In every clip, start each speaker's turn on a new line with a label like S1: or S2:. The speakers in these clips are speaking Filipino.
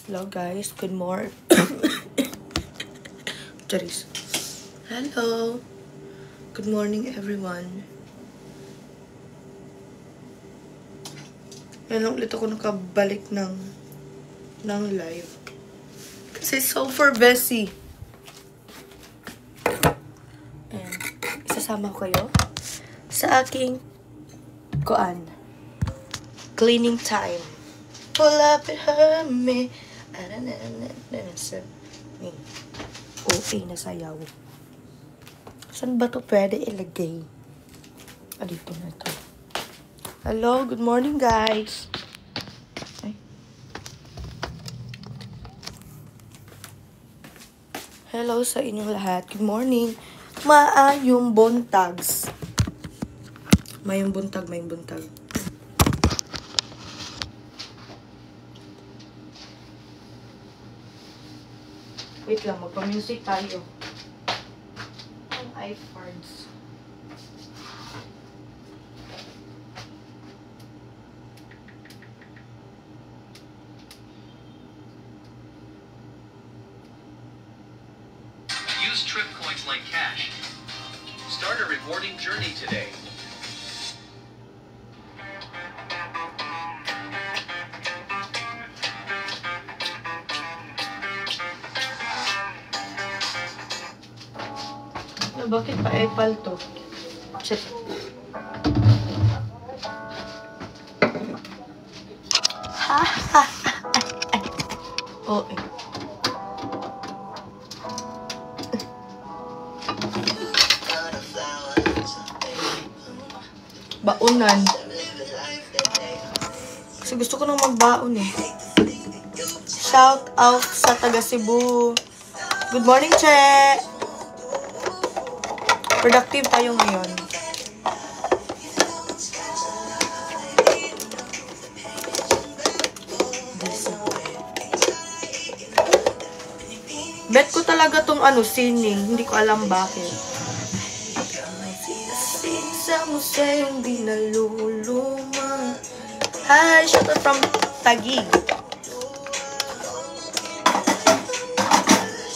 S1: Hello guys, good morning. Charis. Hello. Good morning everyone. Yan ulit ako nakabalik ng live. Kasi so for Bessie. And isasama ko kayo sa aking cleaning time. Pull up and hurt me. Okay na sayaw. Saan ba to pwede ilagay? Dito na to. Hello, good morning guys. Ay. Hello sa inyong lahat. Good morning. Maayong buntags. Mayong buntag. Wait lang, magpa-music tayo. Ang iPads.
S2: Use trip coins like cash. Start a rewarding journey today.
S1: Bakit pa epal to? Check. Oh, eh. Baunan. Kasi gusto ko nang magbaon eh. Shout out sa taga Cebu. Good morning, Che! Productive tayo ngayon. Bet ko talaga tong sining. Hindi ko alam bakit. Sing sa museong di naluluma. Hi, shout out from Taguig.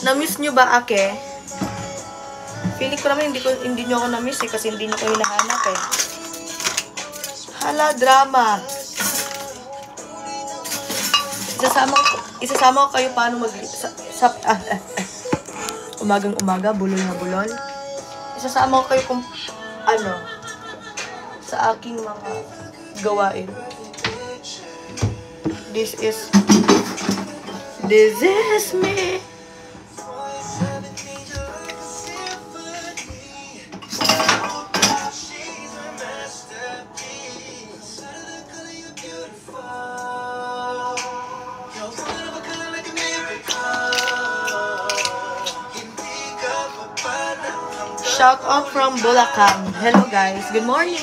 S1: Na-miss nyo ba, Ake? Feeling ko naman hindi nyo ako na-miss eh, kasi hindi nyo ko hinahanap eh. Hala, drama. Isasama ko kayo paano umagang-umaga, bulol na bulol. Isasama ko kayo kung sa aking mga gawain. This is me. Shout out from Bulacan. Hello guys, good morning.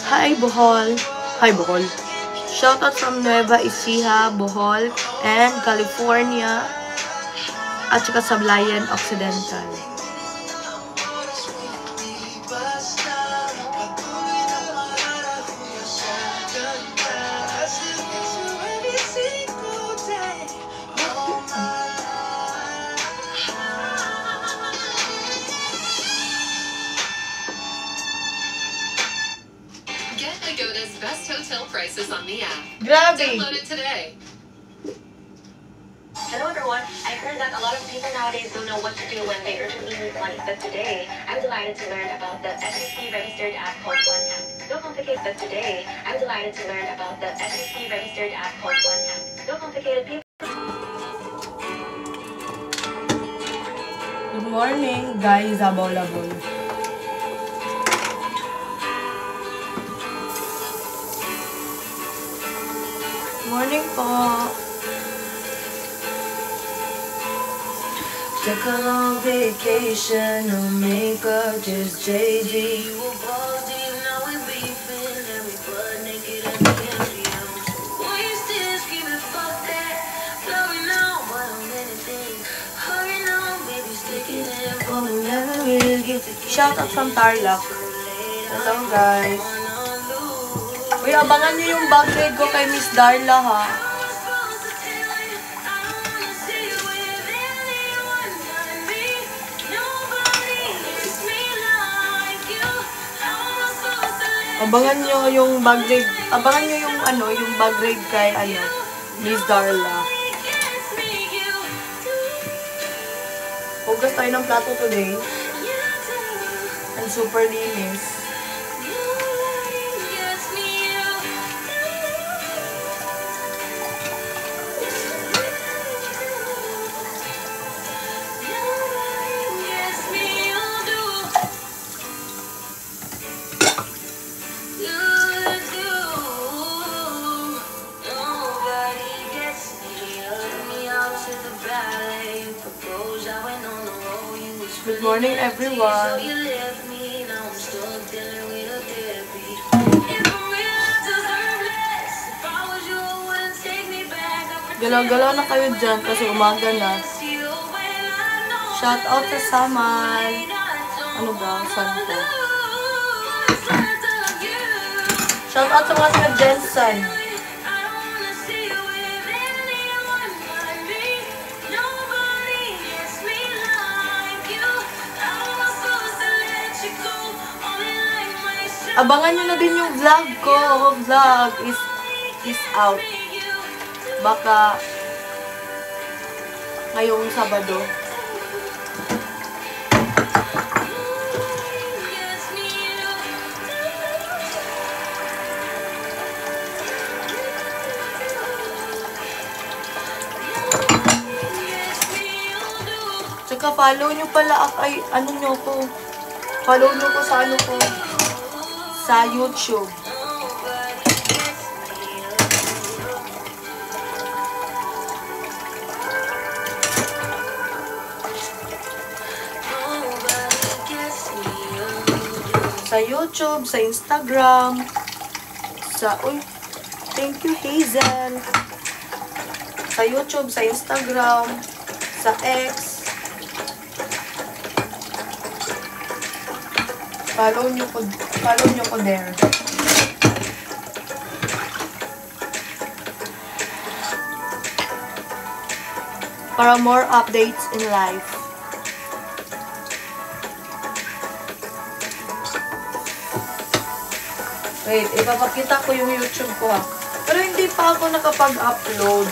S1: Hi Bohol. Hi Bohol. Shout out from Nueva Ecija, Bohol, and California, at saka Sablayan Occidental.
S3: Best hotel prices on the app.
S1: Grabe!
S3: Download it today.
S4: Hello everyone. I heard that a lot of people nowadays don't know what to do when they urgently need money. But today, I'm delighted to learn about the SEC registered app called OneHand. Don't complicate. But today, I'm delighted to learn about the SEC registered app called OneHand. Don't complicate people.
S1: Good morning, guys. Abol-abol. Morning po. Took a long vacation, no makeup, just Jay-Z. You were balls deep, now we beefing, and we butt naked at the Campion. Why you still screaming, fuck that? Blowing out, but I'm anything. Hurry now, baby, stick it in, but we never really get to. Shout out from Tarlac. Hello guys. Uy, abangan nyo yung bag raid ko kay Miss Darla ha. Abangan nyo yung bag raid. Abangan nyo yung yung bag raid kay Miss Darla. Hugas tayo ng plato today. And super linis. Good morning, everyone. Galaw-galaw na kayo dyan kasi umaga na. Shout out sa Samal. Ano ba? Saan ko? Shout out sa mga sila Jensen. Abangan nyo na din yung vlog ko. Vlog is out. Baka ngayong Sabado. Tsaka follow nyo pala nyo ko. Follow nyo ko sa ko. Sa YouTube. Sa YouTube, sa Instagram, thank you Hazel. Sa YouTube, sa Instagram, sa X. Follow nyo ko there. Para more updates in life. Wait, ipapakita ko yung YouTube ko ha. Pero hindi pa ako nakapag-upload.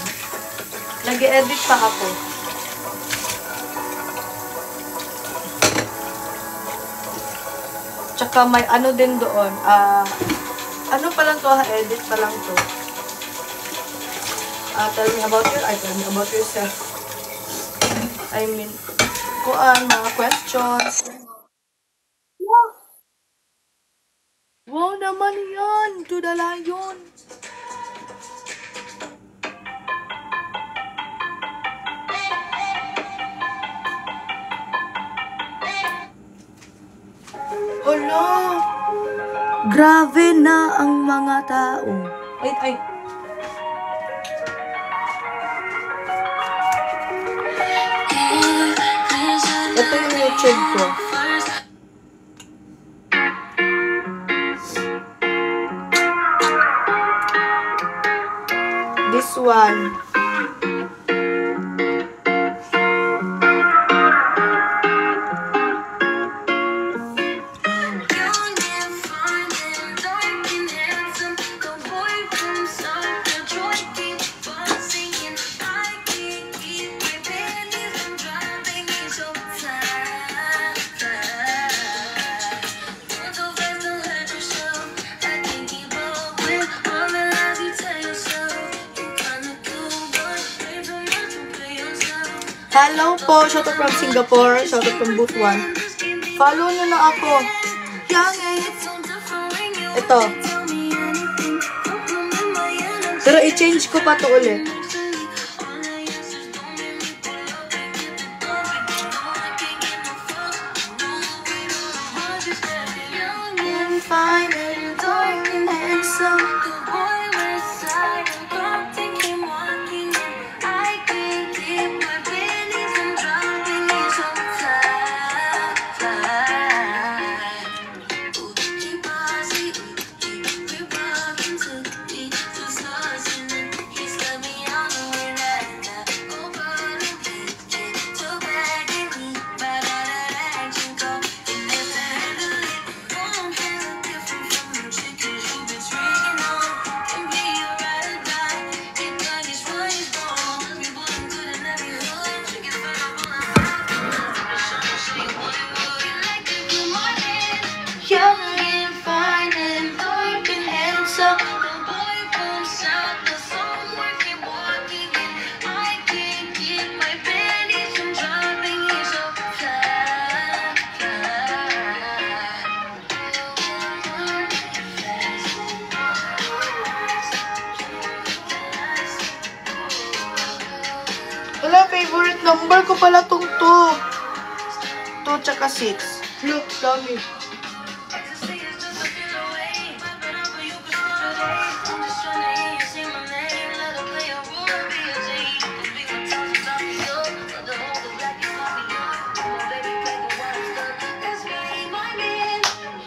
S1: Nag-edit pa ako. Tsaka may din doon. Ano pa lang to ha? Edit pa lang to. Tell me about yourself. I mean, mga questions. Wow naman yan! To the lion! Hala! Grabe na ang mga tao. Ay! Ito yung YouTube ko. This one. Hello po, shout out from Singapore, shout out from Booth 1. Follow nyo na ako. Ito. Pero i-change ko pa to ulit.
S5: Wala, favorite number ko pala tong 2. 2 tsaka 6. Look, dami.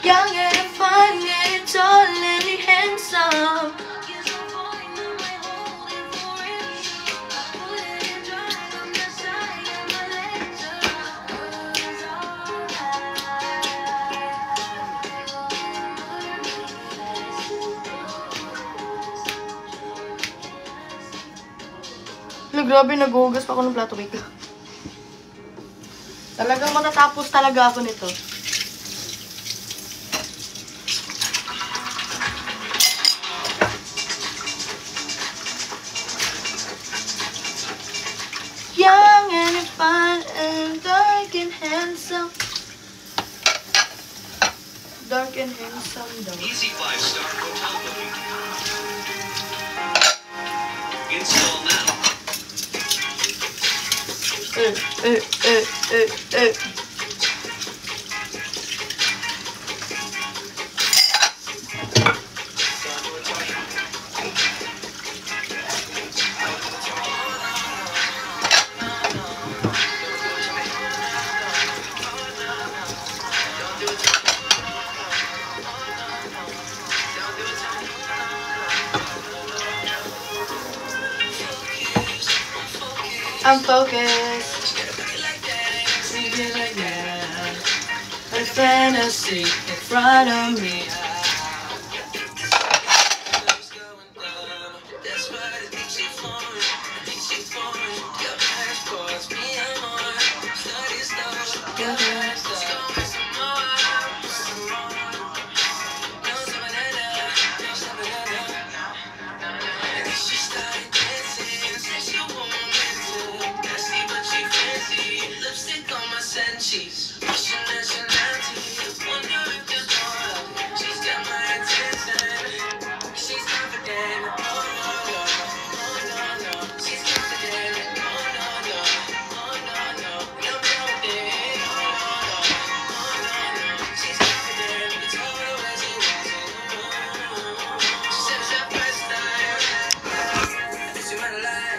S5: Young and fine and tall and handsome. Grabe, naghuhugas pa ako ng plato. Wait lang. Talagang matatapos talaga ako nito. Young and fine and dark and handsome. Dark and handsome daw.
S2: Easy 5-star hotel booking. Install now.
S5: I'm focused. A fantasy in front of me.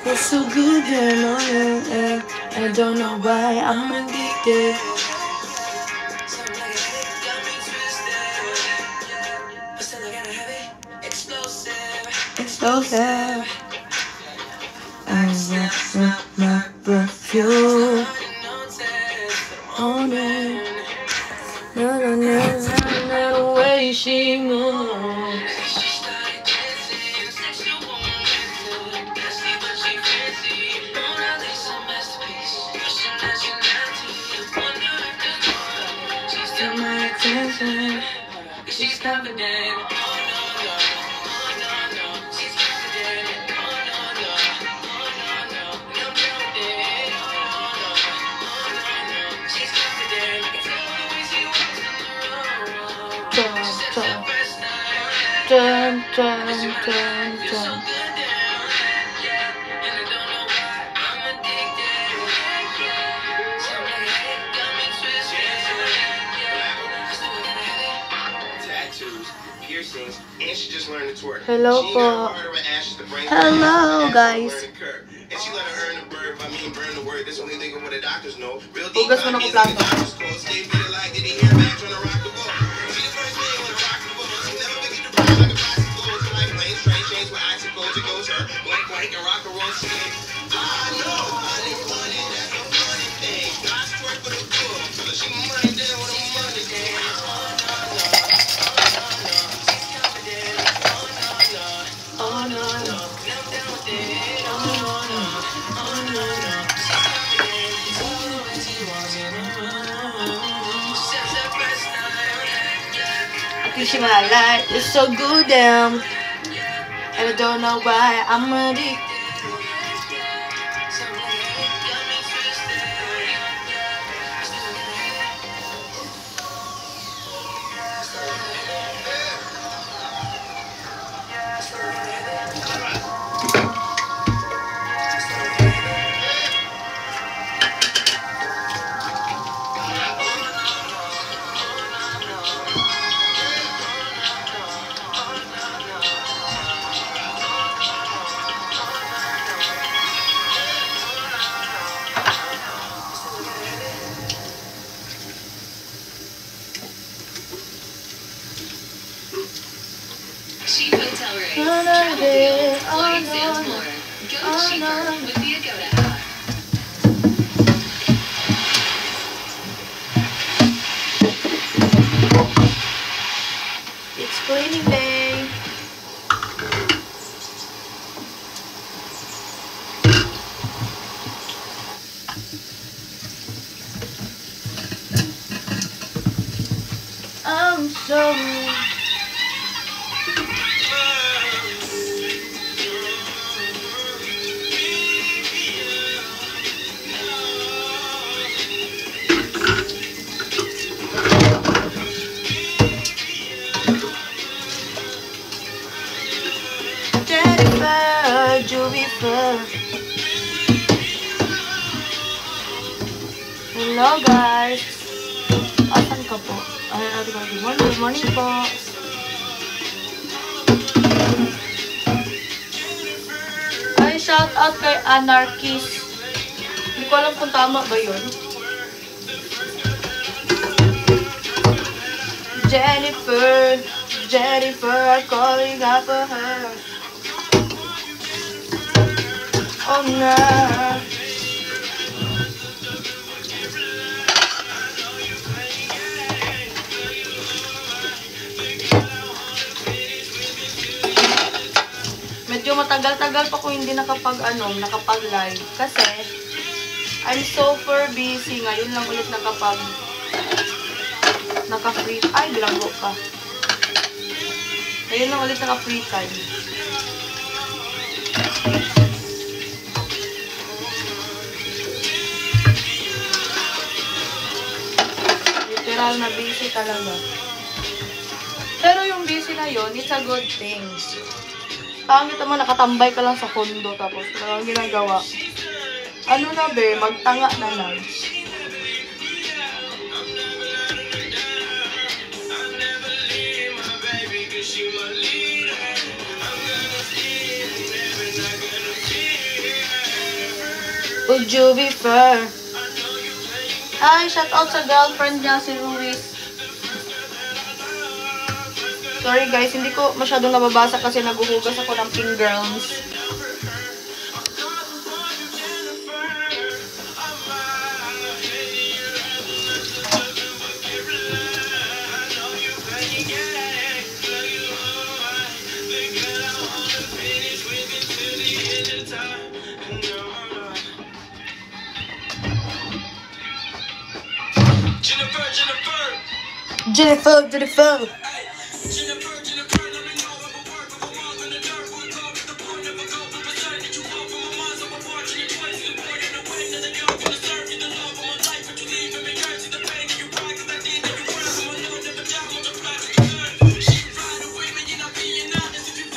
S5: It's so good and I don't know why I'm addicted. Explosive. I want my perfume on it. The way she moves. She's confident. Dun, dun, dun, dun.
S6: And she just learned to twerk.
S5: Hello po. Hello guys.
S6: And she let her earn the bird by me and burn the word. This only legal what the doctors know. Real deep
S5: Hugas mo na ko plato.
S6: Stay bitter like did he hear back trying to rock the boat. She the first man when I rock the boat. She never forget to ride like a bicycle. She like planes, train chains with icicles. It goes her blank white and rock and roll shit. I know honey, money, that's a funny thing. I twerk for the book. So she money down with the money game.
S5: Oh no no. Cause my life is so good damn. And I don't know why I'm addicted. baby. Oh,
S3: Flights
S5: no,
S3: and
S5: no.
S3: more. Go
S5: Oh,
S3: cheaper
S5: no.
S3: with the Agoda app.
S5: It's cleaning day. I'm so Jennifer, Jennifer. Hello guys. Asan ka po? Good morning po. Ay, shout out kay Anarchist. Hindi ko alam kung tama ba yun. Jennifer, Jennifer, calling out for her. Oh no. Medyo matagal-tagal pa ko hindi nakapag-live. Kasi, I'm super busy. Ngayon lang ulit naka-free. Ay, bilanggo ka. Ngayon lang ulit naka-free time. Literal na busy talaga. Pero yung busy na yun, it's a good thing. Pangit naman, nakatambay ka lang sa kondo tapos walang ginagawa. Ano na be, magtanga na lang. Would you be fair? Ay, shout out sa girlfriend niya, si Luis. Sorry guys, hindi ko masyadong nababasa kasi naguhugas ako ng pink girls. Jennifer, Jennifer.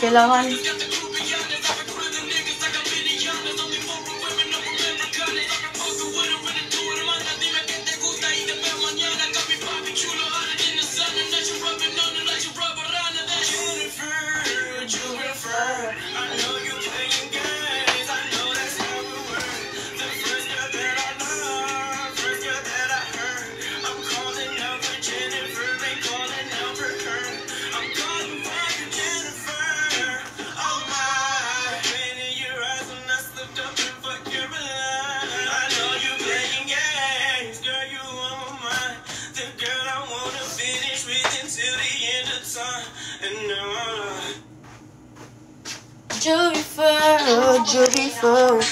S5: Kailangan Jennifer, Jennifer.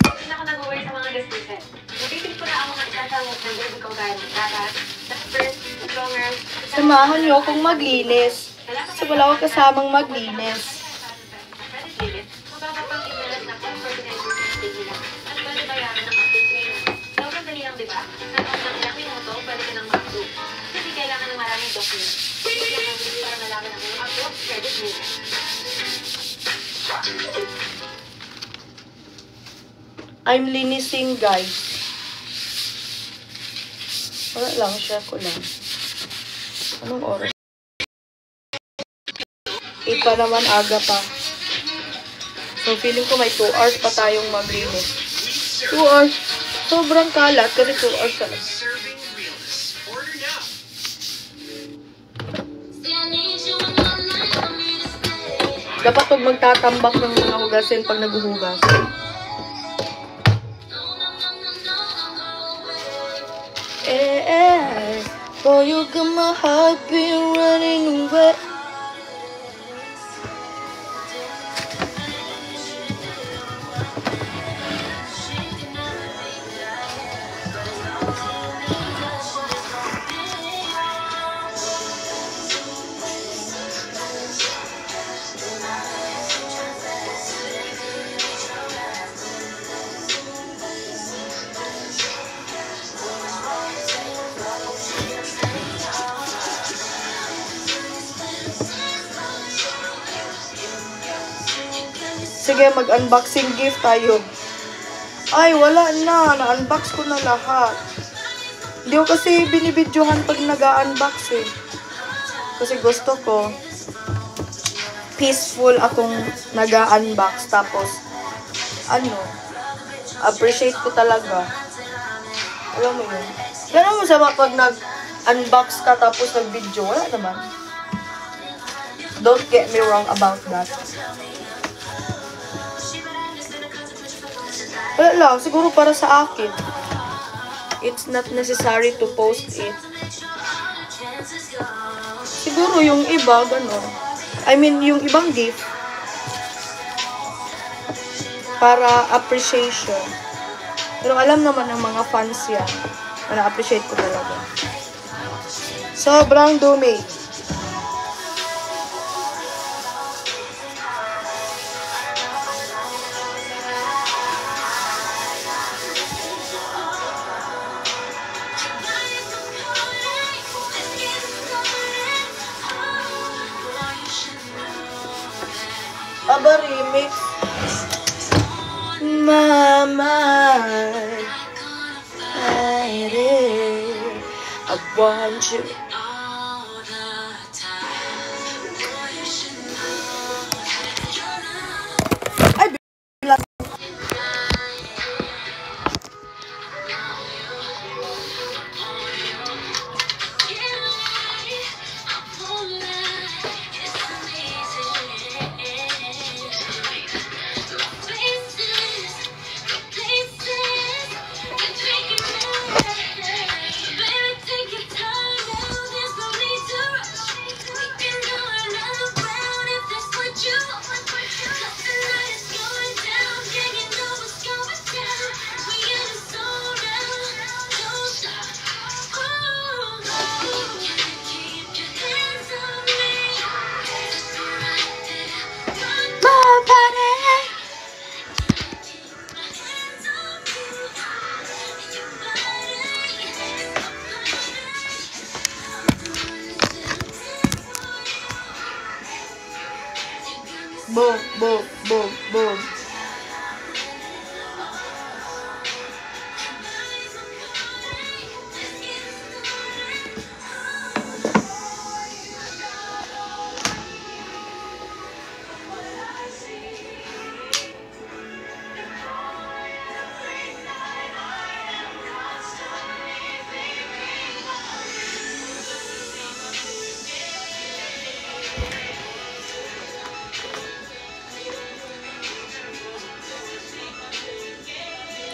S4: Hindi na ako nag-worry sa mga gastusin. Napipilit ko na ang mga itasamot ng baby ko gaya ng dapat, diapers, longer.
S5: Samahan niyo akong maglinis. Kasi wala akong kasamang maglinis.
S4: Credit limit, magkakapang interest na 49% nila at pwede bayaran ng up to 3 months. Sobrang dali lang, di ba? Sa loob ng ilang minuto, pwede ka nang mag-approve. Hindi kailangan ng maraming documents. Hindi lang ang link para malaman ang iyong approve credit limit.
S5: I'm linising, guys. Wala lang, share ko lang. Anong oras? 8 pa naman, aga pa. So, feeling ko may 2 hours pa tayong maglinis. 2 hours. Sobrang kalat kasi 2 hours ka lang.
S2: Serving realness. Order now.
S1: See, I need you in my
S5: Dapat huwag magtatambak ng mga hugasin pag naghuhugas. Boy, you got my heart being running away. Sige, mag-unboxing gift tayo. Ay, wala na. Na-unbox ko na lahat. Hindi ko kasi binibidyohan pag nag-unbox eh. Kasi gusto ko peaceful akong nag-unbox. Tapos, appreciate ko talaga. Alam mo yun. Pero masama pag nag-unbox ka tapos nag-video. Wala naman. Don't get me wrong about that. Wala lang, siguro para sa akin. It's not necessary to post it. Siguro yung iba, gano'n. I mean, yung ibang gift. Para appreciation. Pero alam naman ng mga fans yan. Na na-appreciate ko talaga. Sobrang dumi. Aba, remix. Mama, I want you. Ay, bilang. Boom, boom, boom, boom.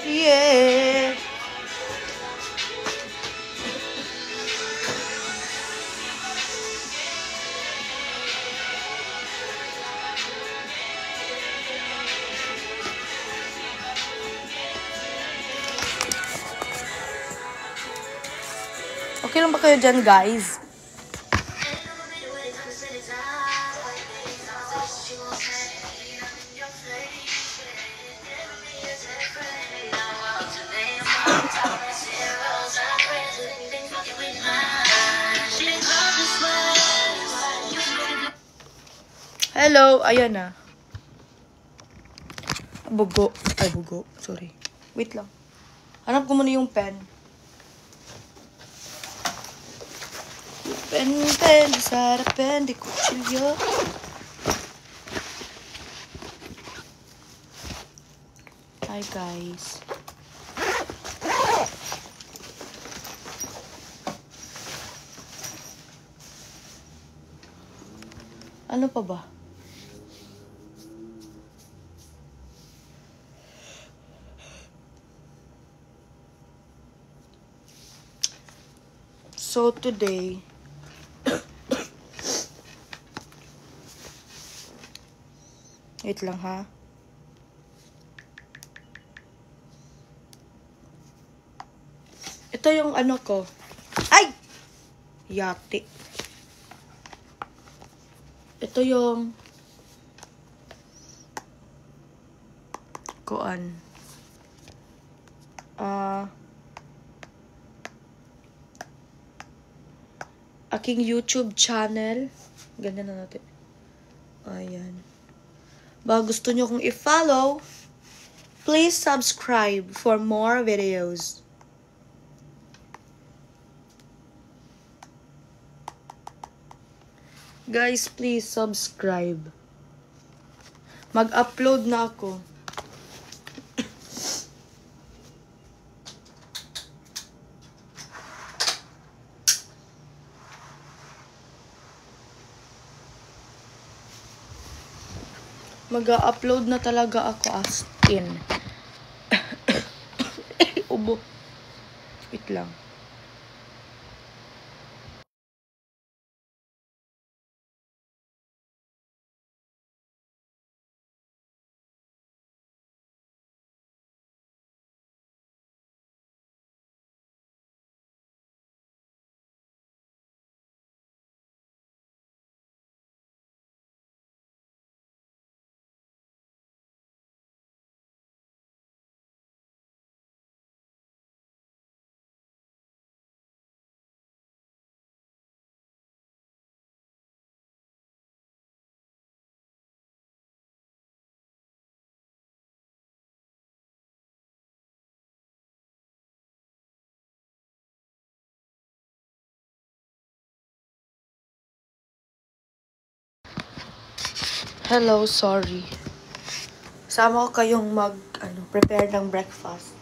S5: Yeah. Okay lang ba kayo dyan, guys? Hello, ayan na. Bugo. Ay, bugo. Sorry. Wait lang. Hanap ko muna yung pen. Pen, Sara, pen, di kutsilyo. Hi, guys. Ano pa ba? So today, wait lang ha. Ito yung ano ko. Ay! Yati. Ito yung kuan. Aking YouTube channel. Ganyan na natin. Ayan. Baka gusto nyo kong i-follow, please subscribe for more videos. Guys, please subscribe. Mag-upload na ako. Mag-upload na talaga ako as in. Ubo. Wait lang. Hello, sorry. Sama ko kayong prepare ng breakfast.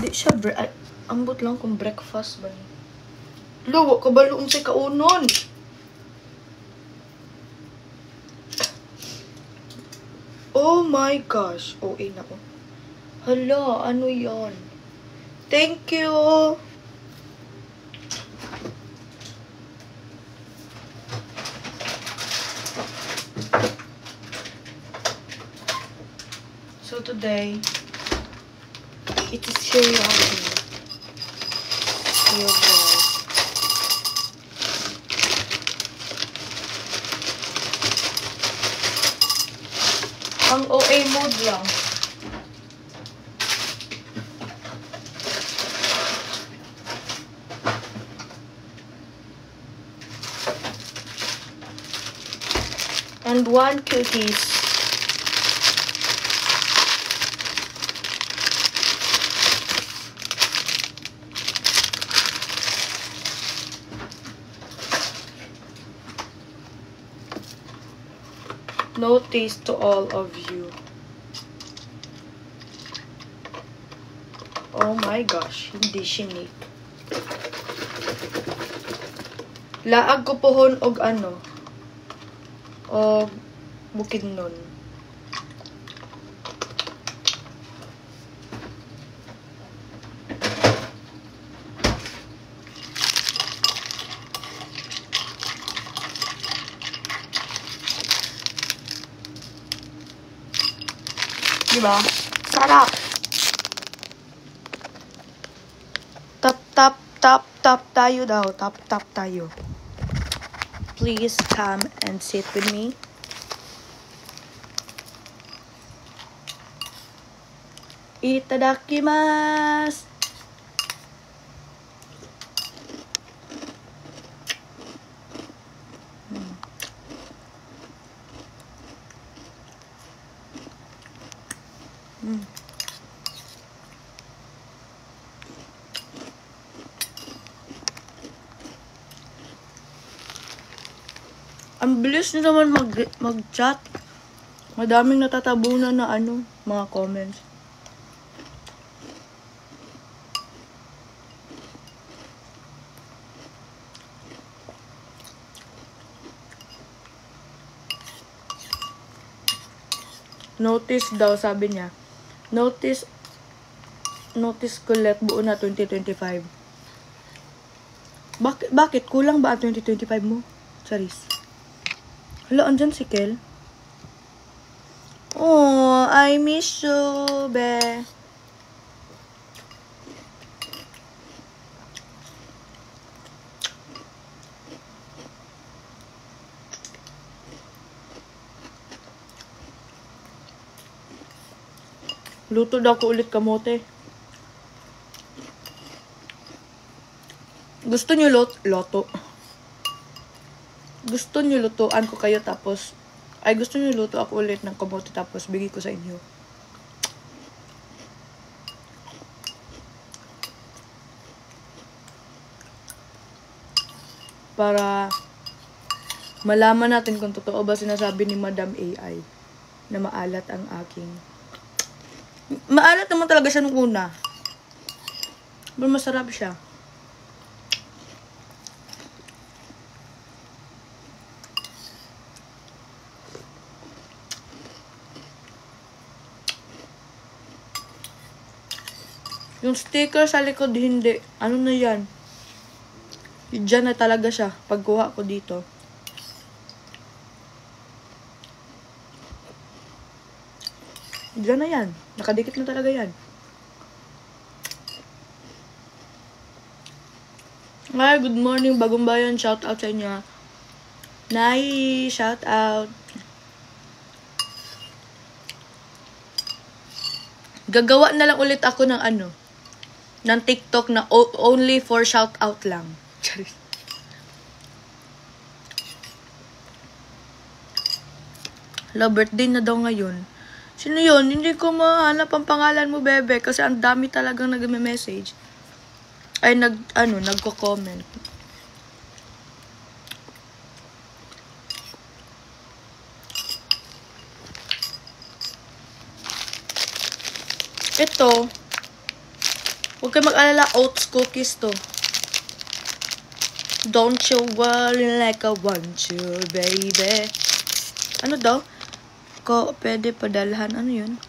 S5: Di siya ambot lang kung breakfast ba niya. Lawa, kabaloon sa kaunon. Oh my gosh. Oh, nako. Hala, ano yon? Thank you. So today, it is cereal. Ang OA mode lang. And 1 cookies. No taste to all of you. Oh my gosh, hindi sinig. Laag ko pohon og og bukidnon. Diba? Sarap! Tap tayo daw. Tap tayo. Please come and sit with me. Itadakimasu! Ang bilis nyo naman mag-chat. Madaming natatabunan na mga comments. Notice daw, sabi niya. Notice Colette, buo na 2025. Bakit? Kulang ba ang 2025 mo? Charis. Hala, andyan si Kel. Oh, I miss you, be. Luto daw ko ulit kamote. Gusto nyo loto? Gusto nyo lutuan ko kayo tapos gusto nyo luto ako ulit ng kamote tapos bigay ko sa inyo. Para malaman natin kung totoo ba sinasabi ni Madam AI na maalat ang aking. Maalat naman talaga siya nung una. Pero masarap siya. Yung sticker sa likod, hindi. Ano na yan? Diyan na talaga siya. Pagkuha ko dito. Diyan na yan. Nakadikit na talaga yan. Hi, good morning, Bagong Bayan. Shout out sa inyo. Nai, shout out. Gagawa na lang ulit ako ng ng TikTok na only for shout out lang. Charis. Hala, birthday na daw ngayon. Sino yun? Hindi ko mahanap ang pangalan mo, bebe. Kasi ang dami talagang nag-message. Ay, nagko-comment. Ito. Huwag kayo mag-alala. Oats cookies to. Don't you worry like I want you, baby. Ano daw? Pwede padalhan. Ano yun?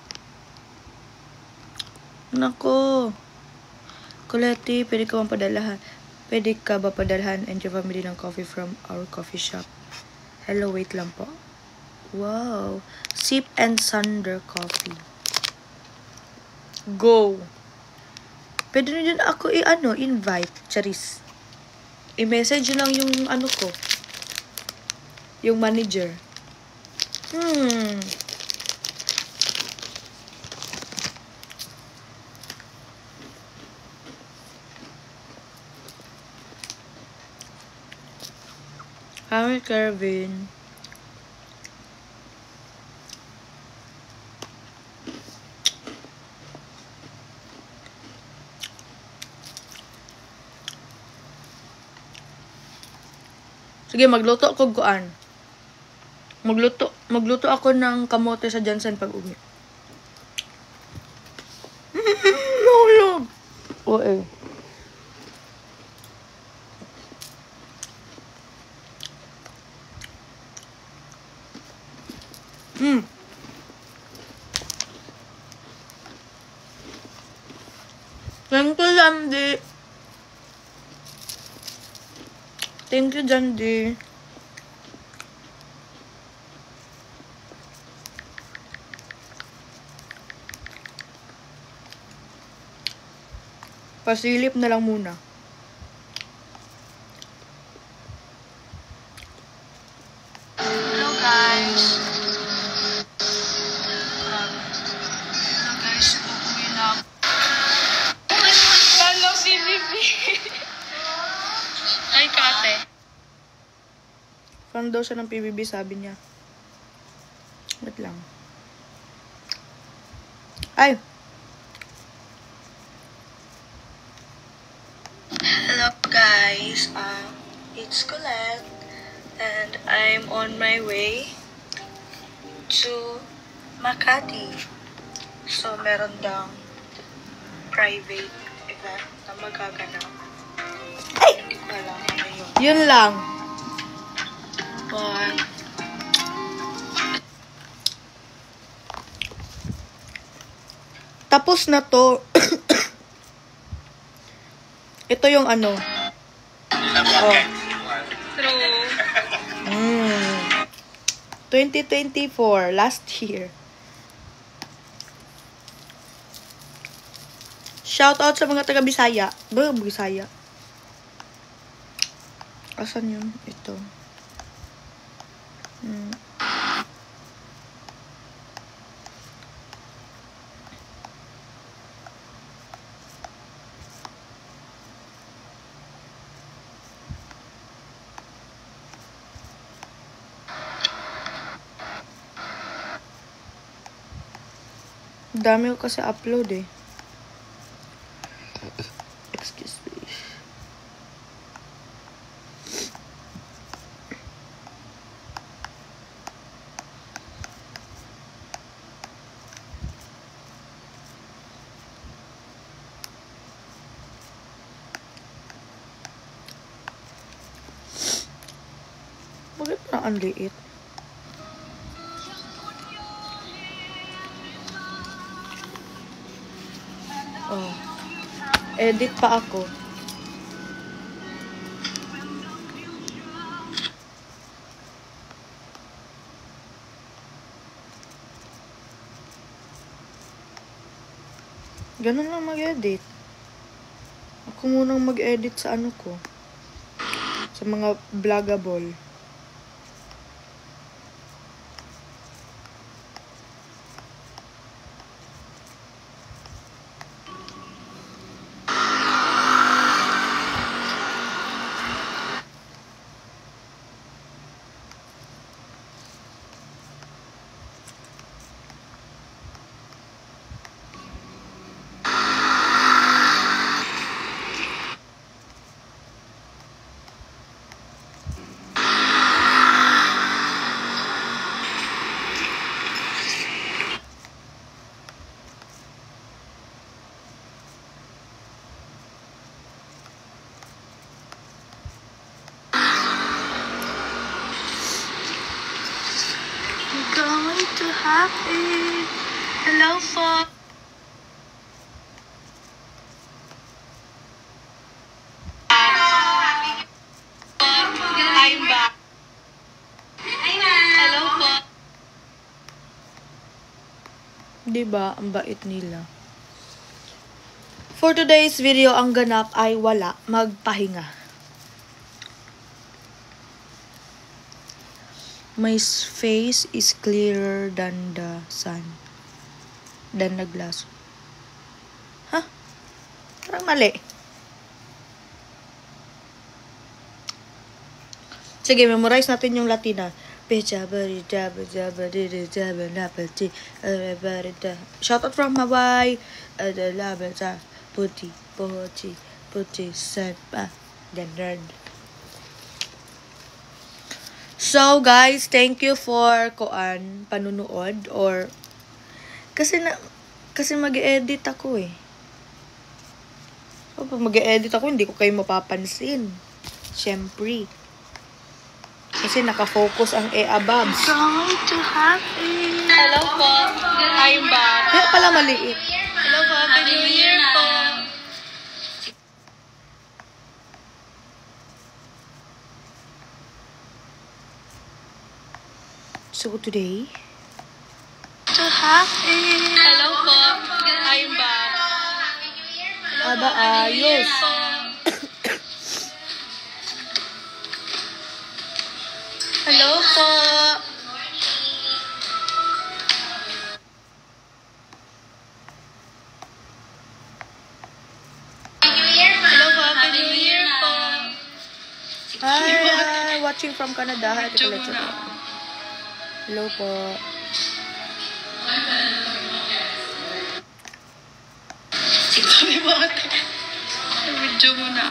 S5: Nako. Colette, pwede ka bang padalhan? Pwede ka ba padalhan and your family ng coffee from our coffee shop? Hello, wait lang po. Wow. Sip and Sunder coffee. Go. Pwede na din ako invite. Charis. I-message lang yung ko. Yung manager. Hi, Kervin. Sige, magluto ako guan. Magluto ako ng kamote sa Jansen pag uwi. Mahulog. Oo eh. Thank you, Jandy. Thank you, Jandy. Pasilip na lang muna. Hello, guys. Hello, guys. Uuwi na ako. Hello, si Bibi. Ay, kate. Fan daw siya ng PBB, sabi niya. Wait lang. Ay! Hello, guys. It's Colette. And I'm on my way to Makati. So, meron daw private event na magaganap. Ay! Hindi ko alam ano yun. Yun lang. But, Tapos na to. Ito yung ano. Oh.
S3: True.
S5: 2024, last year. Shout out sa mga taga Bisaya. Bisaya. Asan yun? Ito. Dami ko kasi upload eh. Excuse me. Bakit na ang liit? Oh. Edit pa ako. Ganun lang mag-edit. Ako munang mag-edit sa ano ko. Sa mga vlogable. Going to happen. Hello po. I'm back. Hello po. Diba, ang bait nila. For today's video, ang ganap ay wala. Magpahinga. My face is clearer than the sun. Than the glass. Huh? Parang mali. Sige, memorize natin yung Latina. Shout out from Hawaii. Puti, puti, puti, senpa. Ganun. So guys, thank you for panunood or kasi mag-edit ako eh. So, pag mag-edit ako, hindi ko kayo mapapansin. Syempre. Kasi nakafocus ang above. Going to happen. Hello po. I'm back. Kaya pala maliit. Hello po. Happy New Year po. So today, to happen. Hello po. I'm back. Aba ayos. Hello po. Hello po. Happy New Year po. Hi. Watching from Canada. Hi, hello po. Sorry po. Video mo na.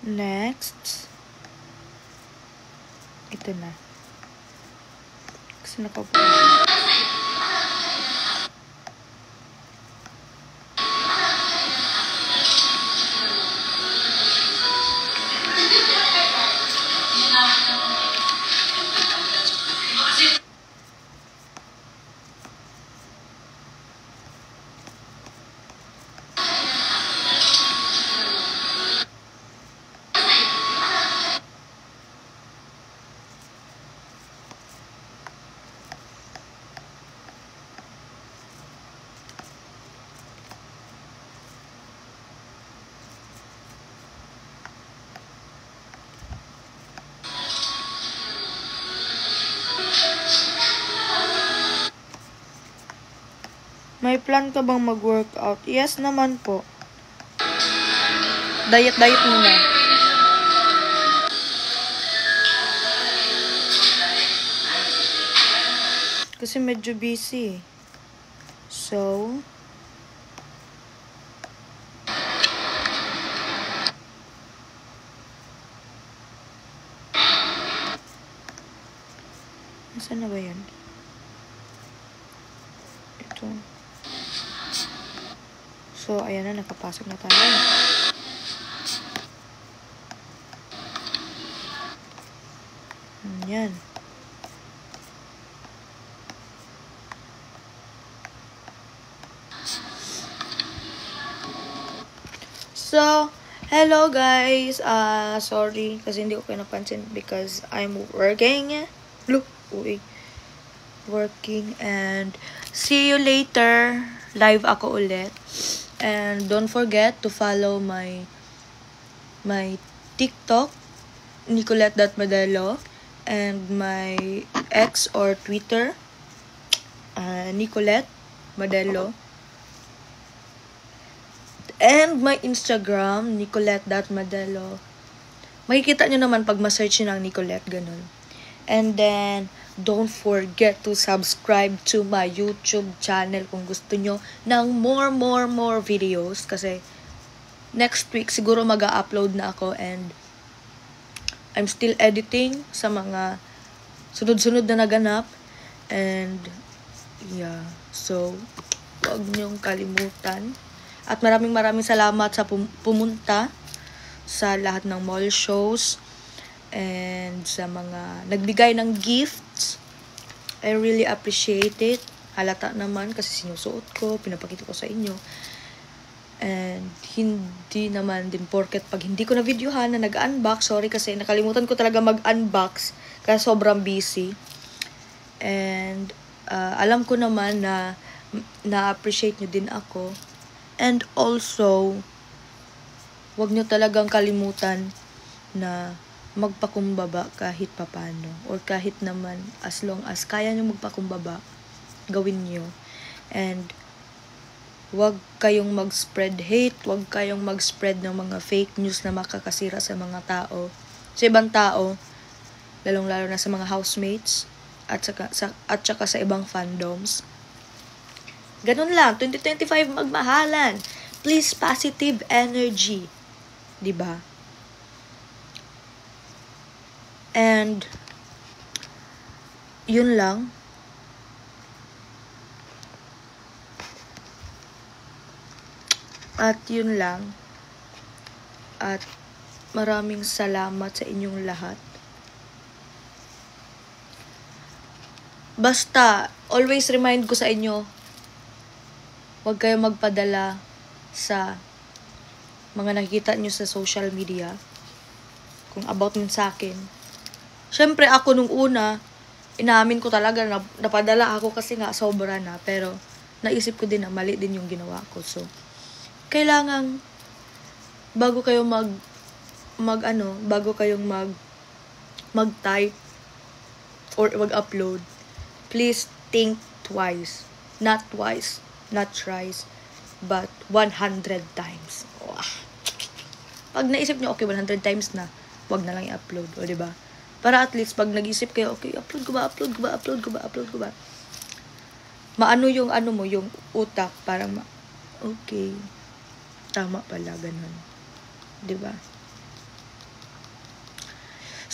S5: Next. Ito na. Kasi nakaupo. May plan ka bang mag-workout? Yes naman po. Diet muna. Kasi medyo busy. So, saan na ba yan? Ito. So, ayan na, nakapasok na tayo. Yan. So, hello guys. Sorry kasi hindi ko kayo napansin because I'm working. Look, working and see you later. Live ako ulit. And don't forget to follow my TikTok, Nicolette.Madelo, and my X or Twitter, Nicolette Madelo, and my Instagram, Nicolette.Madelo. Makikita nyo naman pag ma-search nyo ng Nicolette, ganun. And then, don't forget to subscribe to my YouTube channel kung gusto nyo ng more videos. Kasi, next week, siguro mag-upload na ako and I'm still editing sa mga sunod-sunod na naganap. And, yeah. So, huwag nyong kalimutan. At maraming salamat sa pumunta sa lahat ng mall shows and sa mga nagbigay ng gifts. I really appreciate it. Halata naman kasi sinusuot ko, pinapakita ko sa inyo. And hindi naman din porket pag hindi ko na videohan na nag-unbox. Sorry kasi nakalimutan ko talaga mag-unbox kasi sobrang busy. And alam ko naman na na-appreciate nyo din ako. And also, wag nyo talagang kalimutan na magpakumbaba kahit papano. Or kahit naman, as long as kaya nyo magpakumbaba, gawin nyo. And, wag kayong mag-spread hate, wag kayong mag-spread ng mga fake news na makakasira sa mga tao. Sa ibang tao, lalong-lalo na sa mga housemates, at saka sa ibang fandoms. Ganun lang, 2025 magmahalan. Please, positive energy. Diba? And, yun lang. At yun lang. At maraming salamat sa inyong lahat. Basta, always remind ko sa inyo, huwag kayong magpadala sa mga nakikita nyo sa social media kung about nun sa akin. Siyempre, ako nung una, inamin ko talaga na napadala ako kasi nga sobra na. Pero, naisip ko din na mali din yung ginawa ko. So, kailangan, bago kayong mag-type or mag-upload, please think twice. Not twice, not thrice, but 100 times. Wow. Pag naisip nyo, okay, 100 times na, wag na lang i-upload. O, diba? Para at least, pag nag-isip kayo, okay, upload ko ba? Maano yung, yung utak, parang, okay, tama pala, ganun. Diba?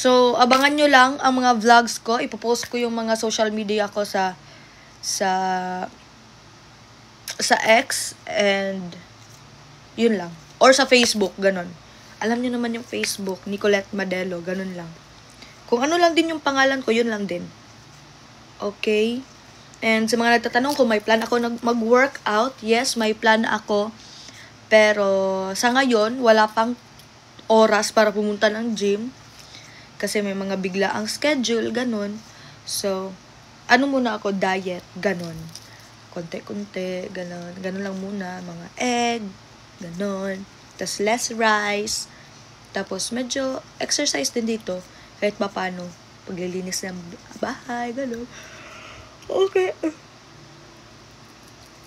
S5: So, abangan nyo lang ang mga vlogs ko. Ipopost ko yung mga social media ko sa X and yun lang. Or sa Facebook, ganun. Alam nyo naman yung Facebook, Nicolette Madelo, ganun lang. Kung ano lang din yung pangalan ko, yun lang din. Okay? And sa mga nagtatanong kung may plan ako mag-workout, yes, may plan ako. Pero sa ngayon, wala pang oras para pumunta ng gym. Kasi may mga biglaang schedule, ganun. So, ano muna ako, diet, ganun. Konti-konti, ganun. Ganun lang muna, mga egg, ganun. Tapos less rice. Tapos medyo exercise din dito. Kahit pa paano, paglilinis ng bahay, ganun. Okay.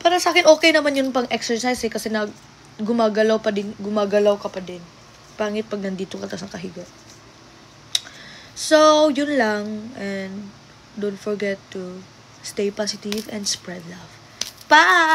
S5: Para sa akin, okay naman yun pang exercise eh. Kasi gumagalaw ka pa din. Pangit pag nandito ka tapos nakahiga. So, yun lang. And don't forget to stay positive and spread love. Bye!